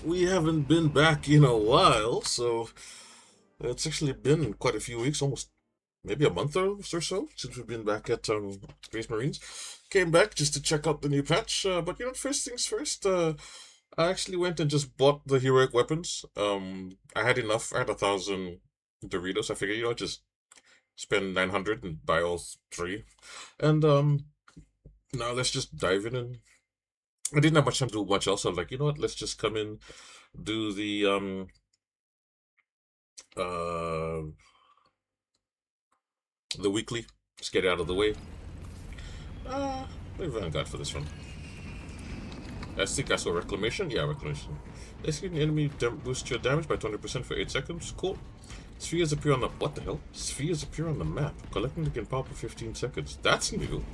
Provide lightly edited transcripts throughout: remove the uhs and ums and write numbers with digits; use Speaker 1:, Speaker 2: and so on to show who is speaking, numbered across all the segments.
Speaker 1: we haven't been back in a while, so it's actually been quite a few weeks, almost maybe a month or so since we've been back at Space Marines. Came back just to check out the new patch, but first things first. I actually went and just bought the heroic weapons. I had enough. I had 1,000 Doritos. I figured, just spend 900 and buy all three. And now let's just dive in. And I didn't have much time to do much else. So I'm like, you know what? Let's just come in, do uh the weekly. Just get it out of the way. Maybe Vanguard for this one. I think I saw Reclamation. Yeah, Reclamation. Basically, the enemy boosts your damage by 20% for 8 seconds. Cool. Spheres appear on the... What the hell? Spheres appear on the map. Collecting them can pop for 15 seconds. That's new.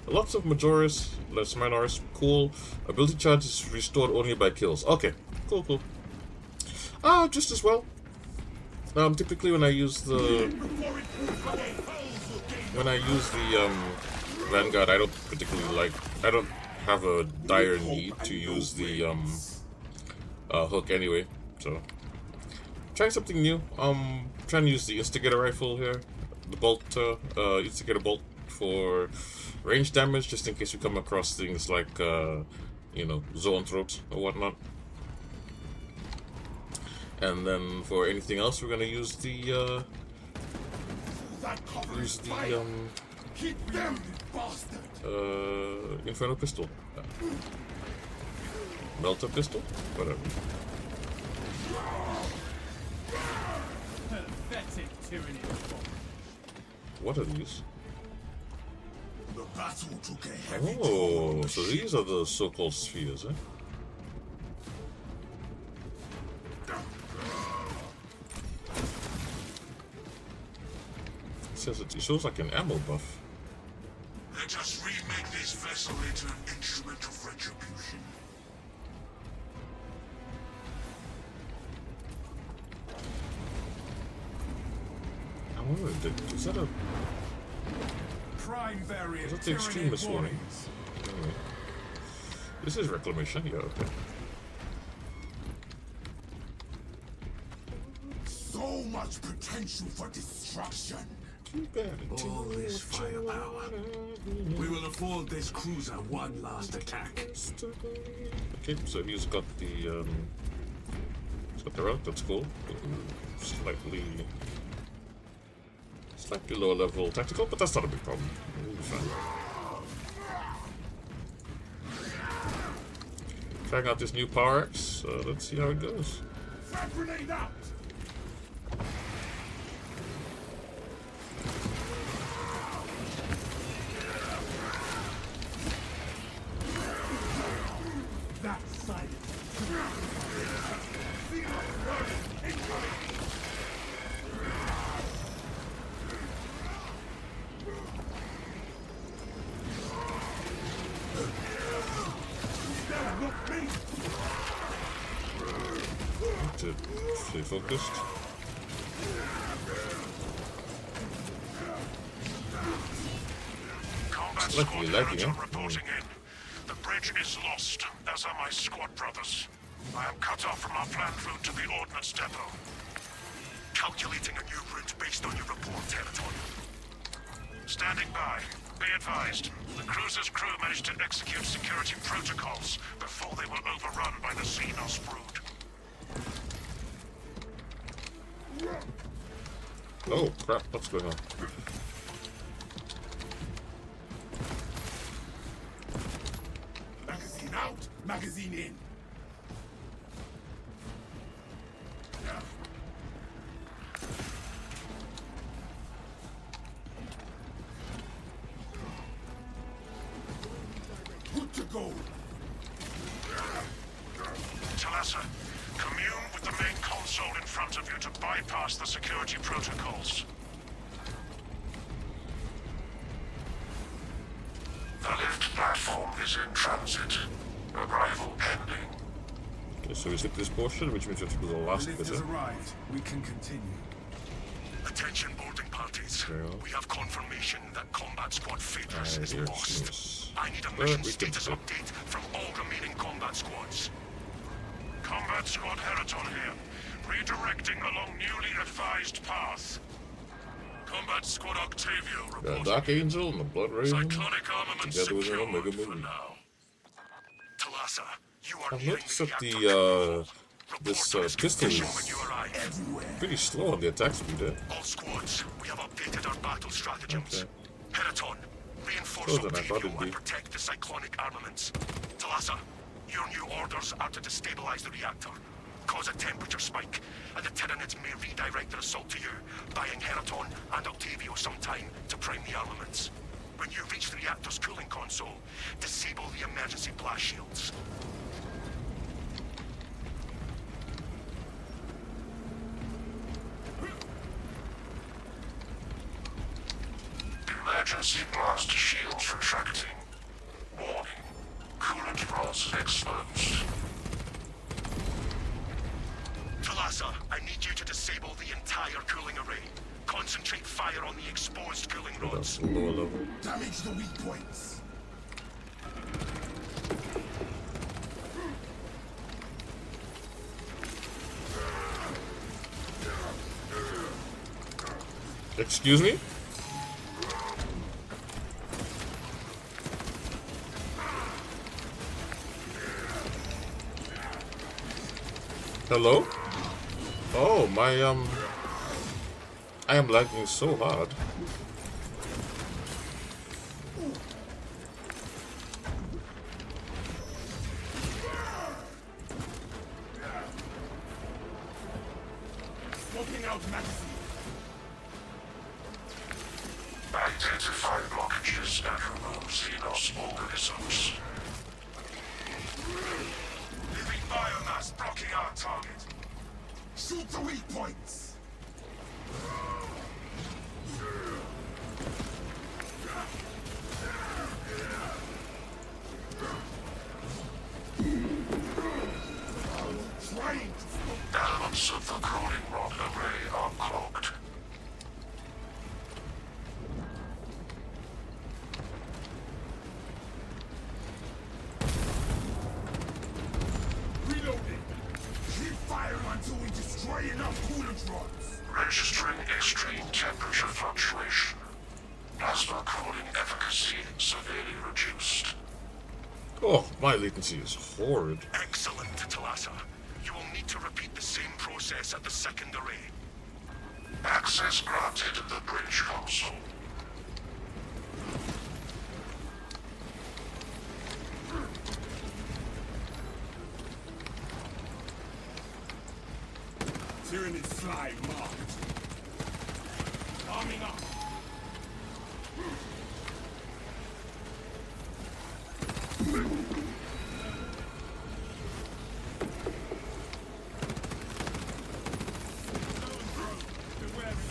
Speaker 1: Lots of Majoris, less Minoris. Cool. Ability charge is restored only by kills. Okay. Cool. Just as well. Typically when I use the... Vanguard, I don't particularly like... I don't have a dire need to use the hook anyway, so trying something new. Trying to use the Instigator rifle here, the bolt, Instigator bolt for range damage, just in case we come across things like zoanthropes or whatnot. And then for anything else, we're gonna use the Inferno pistol. Melter pistol? Whatever. What are these? Oh, so these are the so-called spheres, eh? It shows like an ammo buff.
Speaker 2: Let us remake this vessel into an instrument of retribution.
Speaker 1: I wonder, is that a...
Speaker 2: Prime variant.
Speaker 1: Is that the extremist one? Anyway. This is Reclamation, yeah, okay.
Speaker 2: So much potential for destruction.
Speaker 3: All this firepower. We will afford this cruiser one last attack.
Speaker 1: Okay, so he's got the relic, that's cool. Slightly lower level tactical, but that's not a big problem. We'll be fine. Trying out this new PowerAxe, let's see how it goes.
Speaker 2: Grenade out!
Speaker 1: To stay focused.
Speaker 4: Combat
Speaker 1: Luckily
Speaker 4: squad
Speaker 1: lagging,
Speaker 4: unit
Speaker 1: huh?
Speaker 4: reporting in. The bridge is lost, as are my squad brothers. I am cut off from our planned route to the ordnance depot. Calculating a new route based on your report, Territory. Standing by. Be advised, the cruiser's crew managed to execute security protocols before they were overrun by the Xenos brood.
Speaker 1: Oh crap, what's going on?
Speaker 2: Magazine out, magazine in. Good to go.
Speaker 4: Talassa, commune with the main console in front of you to bypass the security protocols. The lift platform is in transit. Arrival pending.
Speaker 1: Okay, so we skip this portion, which means we have to do the last
Speaker 3: The lift
Speaker 1: bit.
Speaker 3: has arrived. We can continue.
Speaker 4: Attention boarding parties. We have confirmation that Combat Squad Phaedrus is
Speaker 1: Here,
Speaker 4: lost.
Speaker 1: yes.
Speaker 4: I need a
Speaker 1: But
Speaker 4: mission
Speaker 1: we can
Speaker 4: status
Speaker 1: do.
Speaker 4: update from all remaining combat squads. Combat Squad Heraton here. Redirecting along newly advised path. Combat Squad Octavio
Speaker 1: Got
Speaker 4: reporting.
Speaker 1: Dark Angel and the Blood Raven
Speaker 4: Cyclonic armament
Speaker 1: together with an
Speaker 4: secured
Speaker 1: Omega
Speaker 4: for
Speaker 1: Moon.
Speaker 4: now. Talassa, you are
Speaker 1: I've
Speaker 4: nearing
Speaker 1: noticed
Speaker 4: the
Speaker 1: that
Speaker 4: reactor
Speaker 1: this
Speaker 4: terminal. Report on its
Speaker 1: pistol
Speaker 4: condition
Speaker 1: is
Speaker 4: when you arrive.
Speaker 1: pretty slow on the attack speed, eh?
Speaker 4: All squads, we have updated our battle stratagems.
Speaker 1: Okay.
Speaker 4: Heraton, reinforce
Speaker 1: Slower than I thought
Speaker 4: Octavio
Speaker 1: it'd be.
Speaker 4: and protect the cyclonic armaments. Talassa, your new orders are to destabilize the reactor, cause a temperature spike, and the Tyranids may redirect their assault to you, buying Heraton and Octavio some time to prime the armaments. When you reach the reactor's cooling console, disable the emergency blast shields. Emergency blast shields retracting. Warning. Coolant rods exposed. Talassa, I need you to disable the entire cooling array. Concentrate fire on the exposed cooling rods.
Speaker 1: That's lower level.
Speaker 3: Damage the weak points.
Speaker 1: Excuse me? Hello? Oh, I am lagging so hard.
Speaker 3: Swapping out magazine.
Speaker 4: Identify blockages and remove Xenos organisms. Living biomass blocking our target.
Speaker 3: Shoot the weak points. Trying to
Speaker 4: Elements of the cooling rod array are clogged.
Speaker 3: reloading. Keep firing until we destroy enough coolant rods.
Speaker 4: Registering extreme temperature fluctuation. Plasma cooling efficacy severely reduced.
Speaker 1: Oh, my latency is horrid.
Speaker 4: Excellent, Talassa. You will need to repeat the same process at the second array. Access granted at the bridge console.
Speaker 3: Tyranid slide marked. Arming up.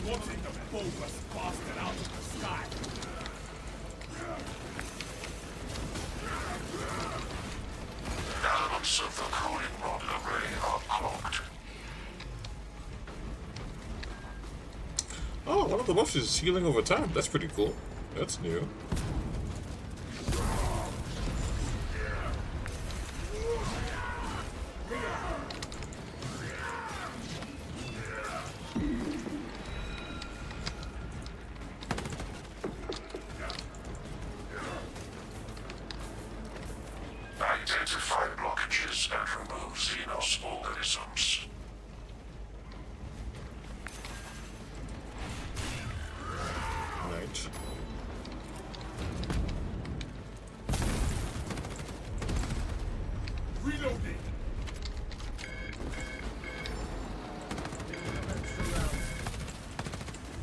Speaker 3: Wanting the bogus bastard out of the sky.
Speaker 4: Elements of the cooling rod array are clogged.
Speaker 1: Oh, one of the buffs is healing over time. That's pretty cool. That's new.
Speaker 4: Identify blockages and remove Xenos organisms.
Speaker 1: Right.
Speaker 3: Reloading.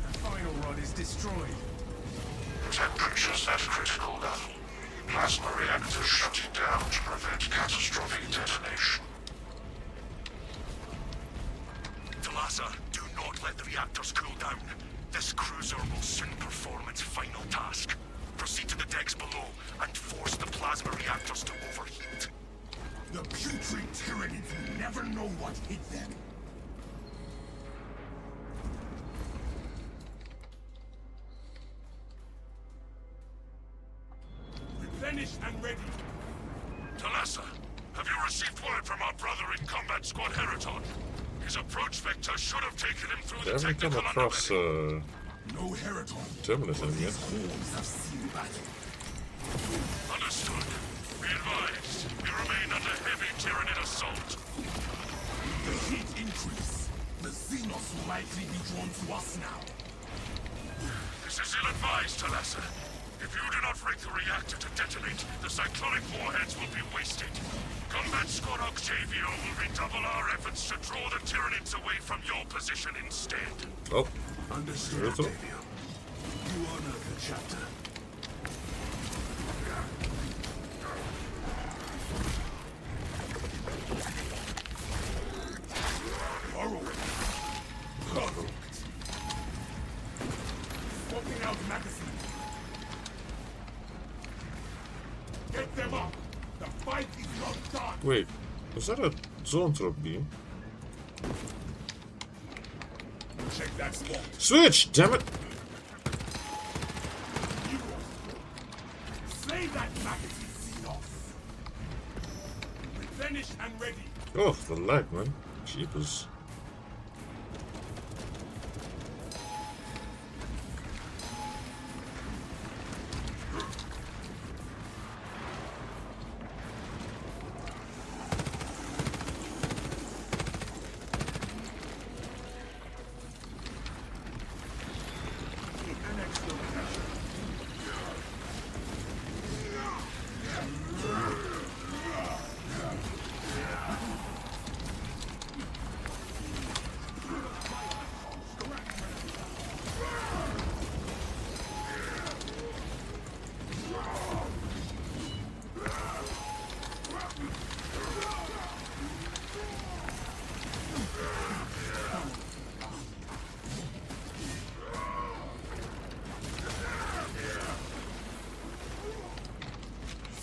Speaker 3: The final rod is destroyed.
Speaker 4: Temperatures at critical level. Plasma reactors shutting down to prevent catastrophic detonation. Talassa, do not let the reactors cool down. This cruiser will soon perform its final task. Proceed to the decks below and force the plasma reactors to overheat.
Speaker 3: The putrid Tyranids will never know what hit them. Replenished and ready.
Speaker 4: Talassa, have you received word from our brother in Combat Combat Squad Heraton. His approach vector should have taken him through
Speaker 1: I
Speaker 4: the
Speaker 1: haven't come
Speaker 4: technical
Speaker 1: across
Speaker 4: underbelly.
Speaker 3: No Heraton.
Speaker 1: Terminus enemy yet.
Speaker 3: Fools have seen battle.
Speaker 4: Understood. Be advised. We remain under heavy Tyranid assault.
Speaker 3: The heat increase. The Xenos will likely be drawn to us now.
Speaker 4: This is ill-advised, Talassa. If you do not rig the reactor to detonate, the cyclonic warheads will be wasted. Combat Squad Octavio will redouble our efforts to draw the Tyranids away from your position instead.
Speaker 1: Oh,
Speaker 3: Understood,
Speaker 1: Here's the-
Speaker 3: Octavio. You honor the chapter. Perfect. Swapping out magazine. Get them up. The fight is not done.
Speaker 1: wait. Was that a zone throw beam?
Speaker 3: Check that spot.
Speaker 1: Switch! Damn it!
Speaker 3: Slay that magazine, Xenos. Replenished and ready.
Speaker 1: Oh, the lag, man. Jeepers.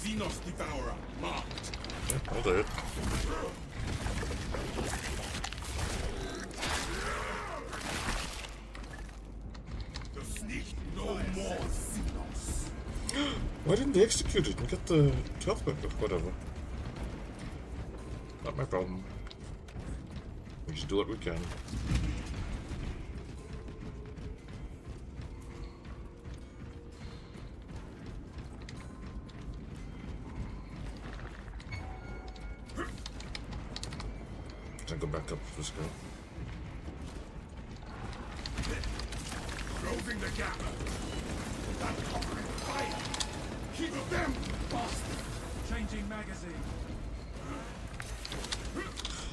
Speaker 3: Xenos Devourer marked.
Speaker 1: Yeah, I'll do it.
Speaker 3: The sneak no more Xenos.
Speaker 1: Why didn't they execute it and get the 12 back or whatever? Not my problem. We just do what we can. Then go back up for this guy.
Speaker 3: Closing the gap. That covering fire. Keep them bastard. Changing magazine.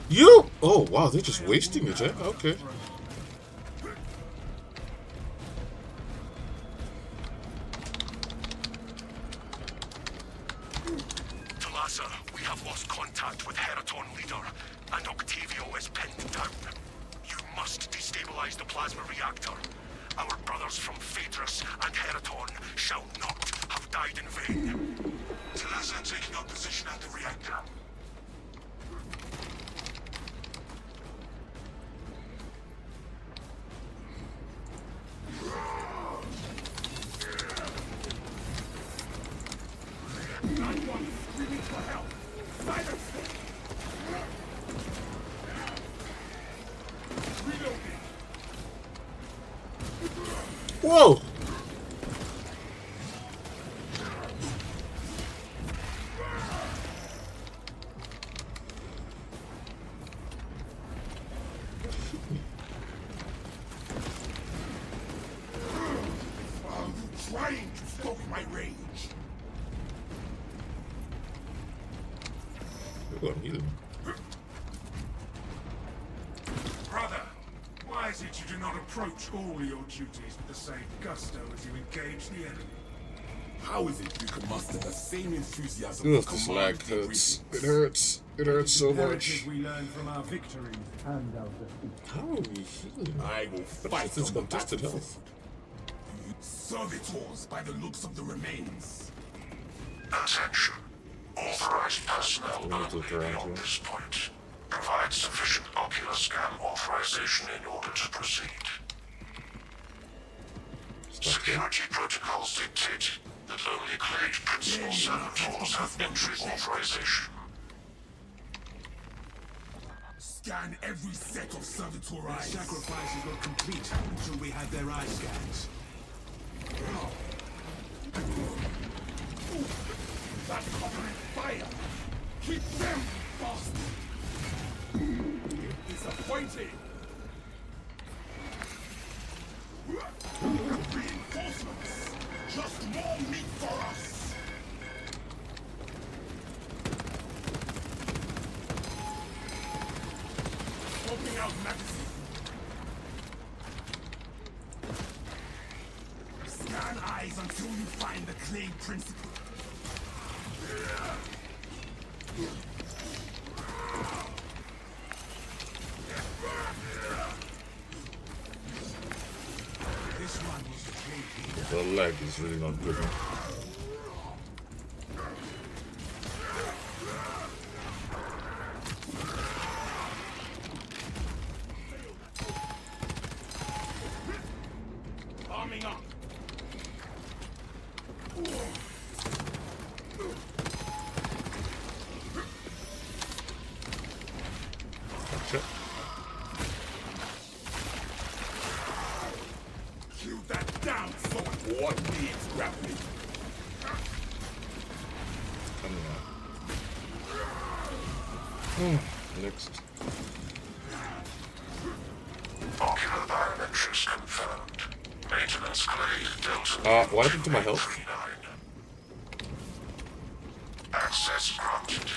Speaker 1: You! Oh, wow, they're just wasting it, eh? Okay.
Speaker 4: Talassa, we have lost contact with Heraton leader, and Octavio is pinned down. You must destabilize the plasma reactor. Our brothers from Phaedrus and Heraton shall not have died in vain. Talassa taking up position at the reactor.
Speaker 3: Anyone screaming for help. Silence them. Reloading.
Speaker 1: Whoa!
Speaker 3: Are you trying to stop my rage?
Speaker 1: Oh, I'm healing.
Speaker 5: Brother, why is it you do not approach all your duties with the same gusto as you engage the enemy?
Speaker 3: How is it you can muster the same enthusiasm
Speaker 1: Ugh, this lag hurts. It hurts. It hurts so much.
Speaker 5: we learn from our victories and our defeats.
Speaker 1: How are we healing?
Speaker 3: I will
Speaker 1: But
Speaker 3: fight
Speaker 1: it's
Speaker 3: on the
Speaker 1: contested
Speaker 3: battlefield.
Speaker 1: health.
Speaker 3: Servitors by the looks of the remains.
Speaker 4: Attention. Authorized personnel
Speaker 1: We need to
Speaker 4: only
Speaker 1: look around
Speaker 4: beyond
Speaker 1: here.
Speaker 4: this point. Provide sufficient ocular scan authorization in order to proceed.
Speaker 1: Stuff there.
Speaker 4: Security protocols dictate that only clade principal servitors have entry authorization.
Speaker 5: Scan every set of servitor
Speaker 3: Their
Speaker 5: eyes.
Speaker 3: sacrifice is not complete until we have their eye scans.
Speaker 5: That's covering fire. Keep them fast. Disappointing. Reinforcements. Just more meat for us. Smoking out magazine. Scan eyes until you find the clay principle.
Speaker 3: This one was the clay
Speaker 1: The lag is really not good.
Speaker 5: Arming up.
Speaker 1: Gotcha.
Speaker 5: Kill that down, son. What needs grappling?
Speaker 1: Coming out. Next.
Speaker 4: Ocular biometrics confirmed. Maintenance grade Delta.
Speaker 1: What happened to my health?
Speaker 4: 39. Access granted.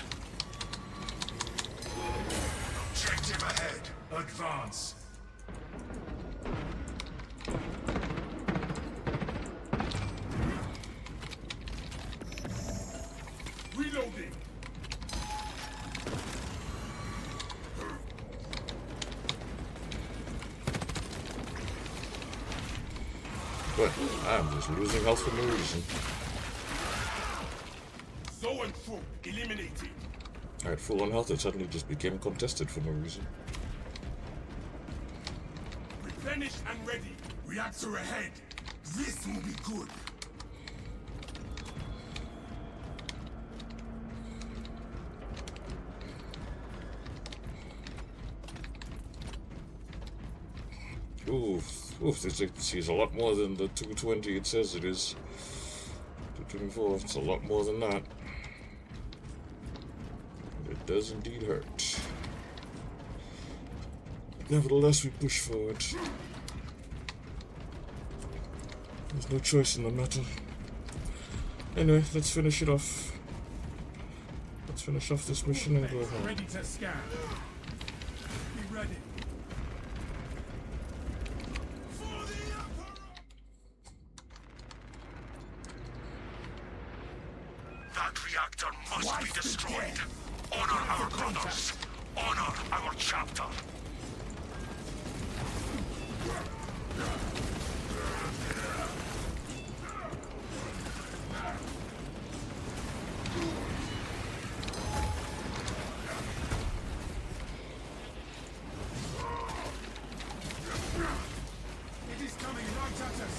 Speaker 5: Objective ahead. Advance. Reloading.
Speaker 1: But I'm just losing health for no reason.
Speaker 5: So and through. Eliminated.
Speaker 1: I had full on health, it suddenly just became contested for no reason.
Speaker 5: Replenished and ready. Reactor ahead. This will be good.
Speaker 1: Oof, this is a lot more than the 220 it says it is. 224, it's a lot more than that. It does indeed hurt. Nevertheless, we push forward. There's no choice in the matter. Anyway, let's finish it off. Let's finish off this mission and go home.
Speaker 5: Ready to scan. Be ready.
Speaker 4: That reactor must be destroyed. Honor our brothers. Honor our chapter.
Speaker 5: It is coming right at us.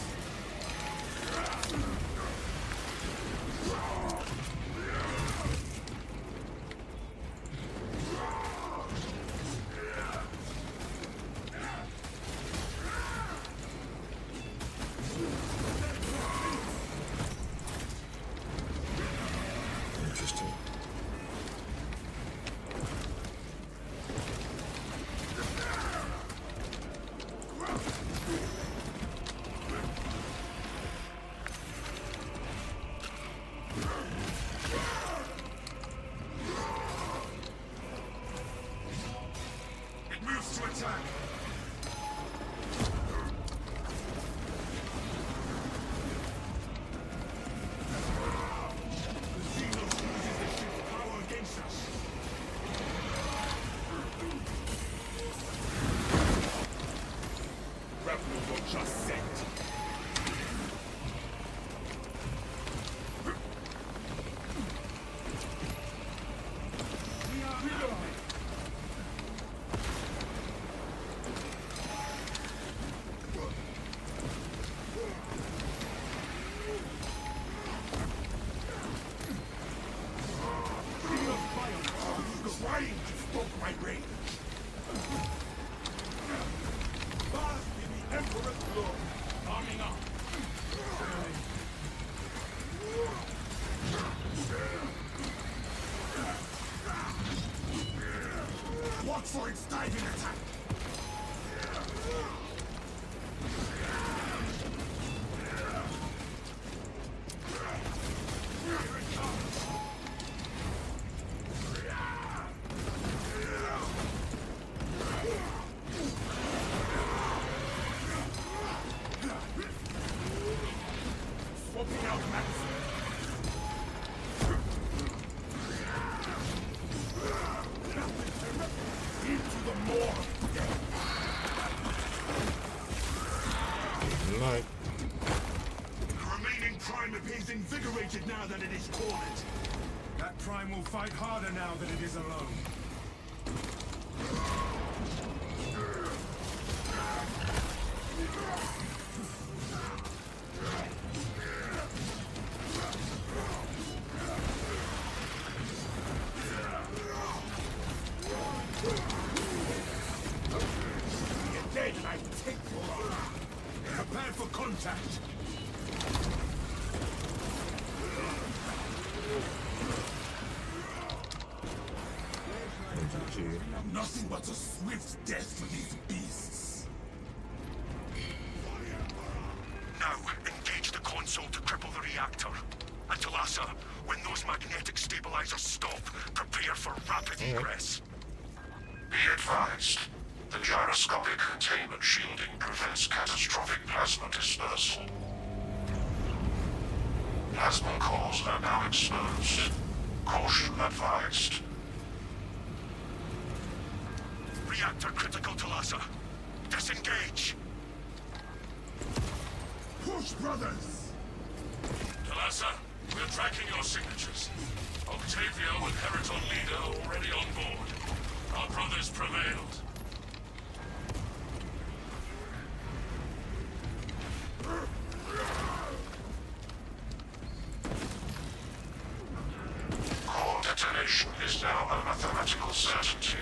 Speaker 1: Interesting.
Speaker 5: It moves to attack. The Xenos uses the ship's power against us. Grapple got just sent. We are reloading. Trying to stop my range.
Speaker 1: Alright.
Speaker 3: The remaining prime appears invigorated now that it is cornered.
Speaker 5: That prime will fight harder now that it is alone.
Speaker 3: You're dead and I take your honor. Prepare for contact. Nothing but a swift death for these beasts.
Speaker 4: Now, engage the console to cripple the reactor. And Talassa, when those magnetic stabilizers stop, prepare for rapid egress.
Speaker 2: Be advised, the gyroscopic containment shielding prevents catastrophic plasma dispersal. Plasma cores are now exposed. Caution advised.
Speaker 4: Reactor critical, Talassa. Disengage.
Speaker 3: Push, brothers!
Speaker 4: Talassa, we're tracking your signatures. Octavia with Heriton Leader already on board. Our brothers prevailed.
Speaker 2: Core detonation is now a mathematical certainty.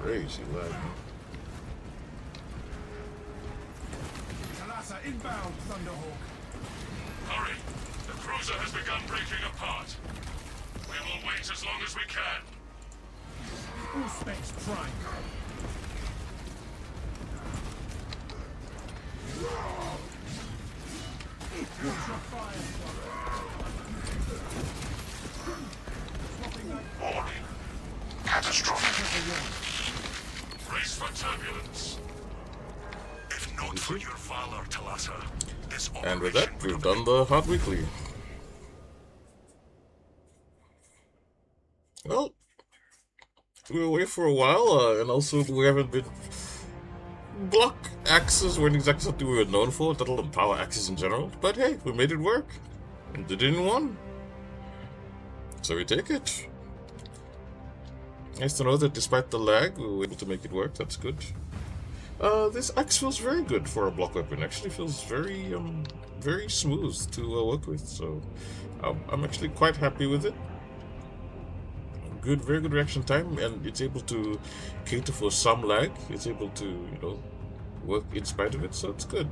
Speaker 1: Crazy lag.
Speaker 5: Talassa inbound, Thunderhawk.
Speaker 4: Hurry! The cruiser has begun breaking apart. We will wait as long as we can.
Speaker 5: Auspex prime. Ultra fire.
Speaker 2: Warning. Catastrophic.
Speaker 4: Brace for turbulence. If not for your valor, Talassa, this
Speaker 1: And with
Speaker 4: operation
Speaker 1: that,
Speaker 4: would
Speaker 1: we've
Speaker 4: have
Speaker 1: done the Hot Weekly. Well, we were away for a while, and also we haven't been... Block axes weren't exactly something we were known for, let alone power axes in general. But hey, we made it work. And did it in one. So we take it. Nice to know that despite the lag, we were able to make it work. That's good. This axe feels very good for a block weapon. Actually feels very, very smooth to work with. So I'm actually quite happy with it. Good, very good reaction time, and it's able to cater for some lag. It's able to, you know, work in spite of it. So it's good.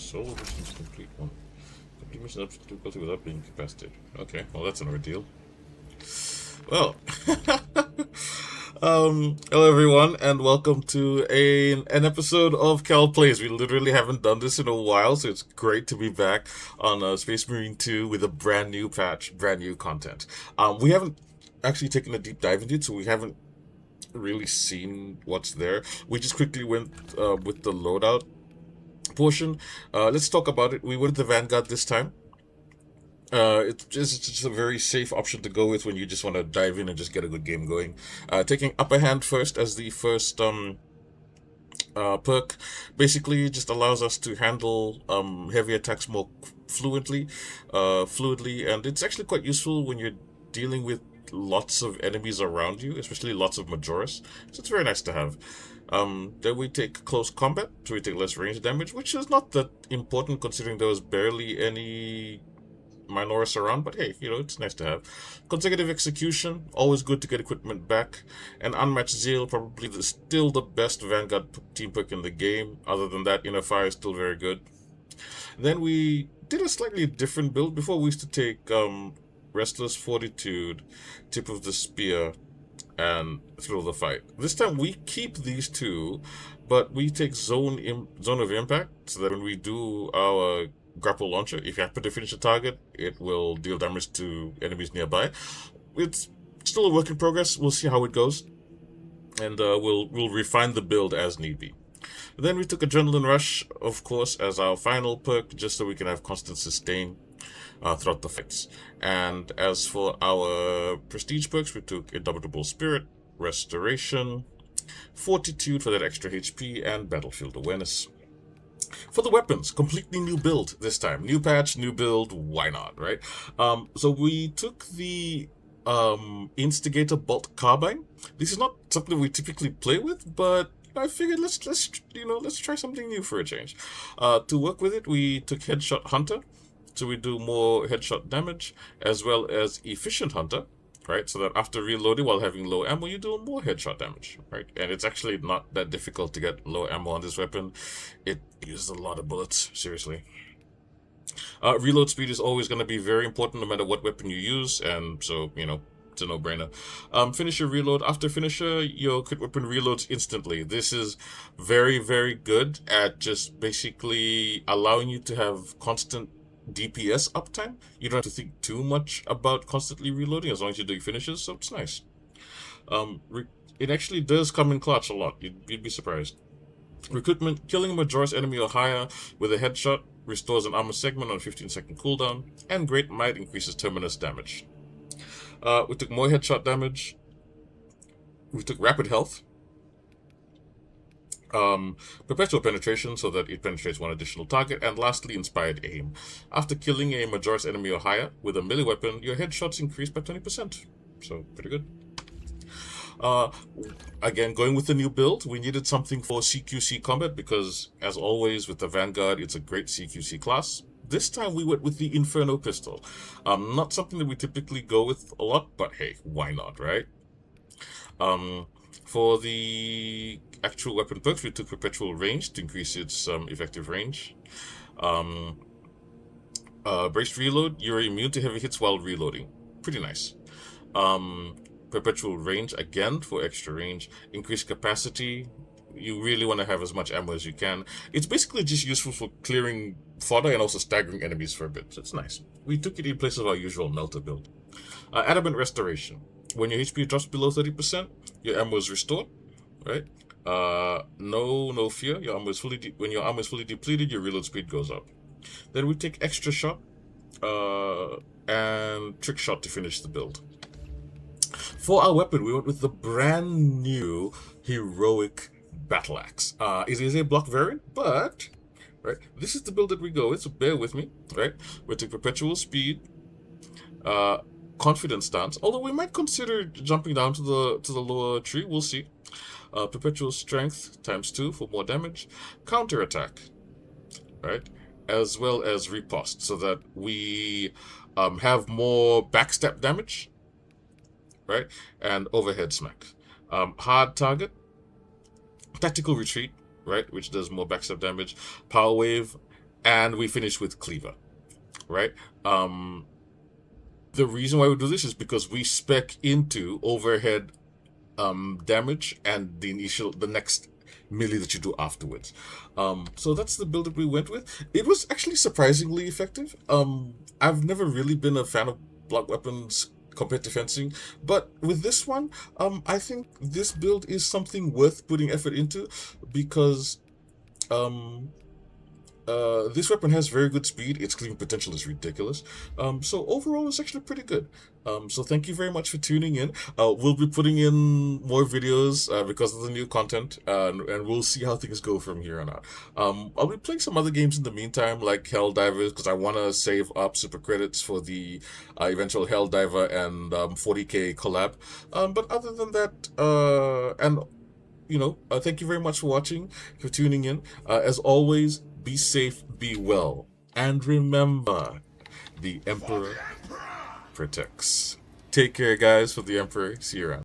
Speaker 1: Solo missions complete one. Complete mission up to difficulty without being incapacitated. Okay, well that's an ordeal. Well, hello everyone, and welcome to an episode of Cal Plays. We literally haven't done this in a while, so it's great to be back on Space Marine 2 with a brand new patch, brand new content. We haven't actually taken a deep dive into it, so we haven't really seen what's there. We just quickly went with the loadout portion. Let's talk about it. We went with the Vanguard this time. It's just a very safe option to go with when you just want to dive in and just get a good game going. Taking Upper Hand first as the first perk basically just allows us to handle heavy attacks more fluently, and it's actually quite useful when you're dealing with lots of enemies around you, especially lots of Majoris. So it's very nice to have. Then we take Close Combat, so we take less range damage, which is not that important considering there was barely any Minoris around, but hey, it's nice to have. Consecutive Execution, always good to get equipment back. And Unmatched Zeal, probably still the best Vanguard team perk in the game. Other than that, Inner Fire is still very good. Then we did a slightly different build. Before we used to take Restless Fortitude, Tip of the Spear, and Thrill of the Fight. This time we keep these two, but we take Zone of Impact, so that when we do our grapple launcher, if you happen to finish a target, it will deal damage to enemies nearby. It's still a work in progress. We'll see how it goes, and we'll refine the build as need be. Then we took Adrenaline Rush, of course, as our final perk, just so we can have constant sustain throughout the fights. And as for our prestige perks, we took Indomitable Spirit, Restoration, Fortitude for that extra HP, and Battlefield Awareness. For the weapons, completely new build this time. New patch, new build, why not, right? So we took the Instigator Bolt Carbine. This is not something we typically play with, but I figured let's try something new for a change. To work with it, we took Headshot Hunter, so we do more headshot damage, as well as Efficient Hunter, right? So that after reloading while having low ammo, you do more headshot damage, right? And it's actually not that difficult to get low ammo on this weapon. It uses a lot of bullets, seriously. Reload speed is always going to be very important no matter what weapon you use, and so, it's a no-brainer. Finisher reload. After finisher, your crit weapon reloads instantly. This is very, very good at just basically allowing you to have constant DPS uptime. You don't have to think too much about constantly reloading as long as you're doing finishes, so it's nice. It actually does come in clutch a lot. You'd be surprised. Recruitment, killing a Majoris enemy or higher with a headshot restores an armor segment on a 15-second cooldown, and Great Might increases terminus damage. We took more headshot damage. We took Rapid Health. Perpetual Penetration, so that it penetrates one additional target, and lastly, Inspired Aim. After killing a Majoris enemy or higher with a melee weapon, your headshots increase by 20%. So, pretty good. Again, going with the new build, we needed something for CQC combat because, as always with the Vanguard, it's a great CQC class. This time we went with the Inferno pistol. Not something that we typically go with a lot, but hey, why not, right? For the actual weapon perks, we took Perpetual Range to increase its effective range. Braced Reload, you're immune to heavy hits while reloading. Pretty nice. Perpetual Range, again, for extra range. Increased capacity, you really want to have as much ammo as you can. It's basically just useful for clearing fodder and also staggering enemies for a bit, so it's nice. We took it in place of our usual Melter build. Adamant Restoration. When your HP drops below 30%, your ammo is restored, right? No fear. When your armor is fully depleted, your reload speed goes up. Then we take Extra Shot and Trick Shot to finish the build. For our weapon, we went with the brand new Heroic Battle Axe. It is a block variant, but right, this is the build that we go with, so bear with me, right? We take Perpetual Speed, Confident Stance, although we might consider jumping down to the lower tree, we'll see. Perpetual Strength ×2 for more damage, Counter Attack, right? As well as Riposte, so that we have more backstep damage, right? And Overhead Smack. Hard Target, Tactical Retreat, right? Which does more backstep damage, Power Wave, and we finish with Cleaver, right? The reason why we do this is because we spec into overhead damage and the next melee that you do afterwards. So that's the build that we went with. It was actually surprisingly effective. I've never really been a fan of block weapons compared to fencing, but with this one, I think this build is something worth putting effort into because this weapon has very good speed. Its cleaving potential is ridiculous. So overall, it's actually pretty good. So thank you very much for tuning in. We'll be putting in more videos because of the new content, and we'll see how things go from here on out. I'll be playing some other games in the meantime, like Helldivers, because I want to save up super credits for the eventual Helldiver and 40k collab. But other than that, thank you very much for watching, for tuning in. As always, be safe, be well, and remember, the Emperor protects. Take care, guys, for the Emperor. See you around.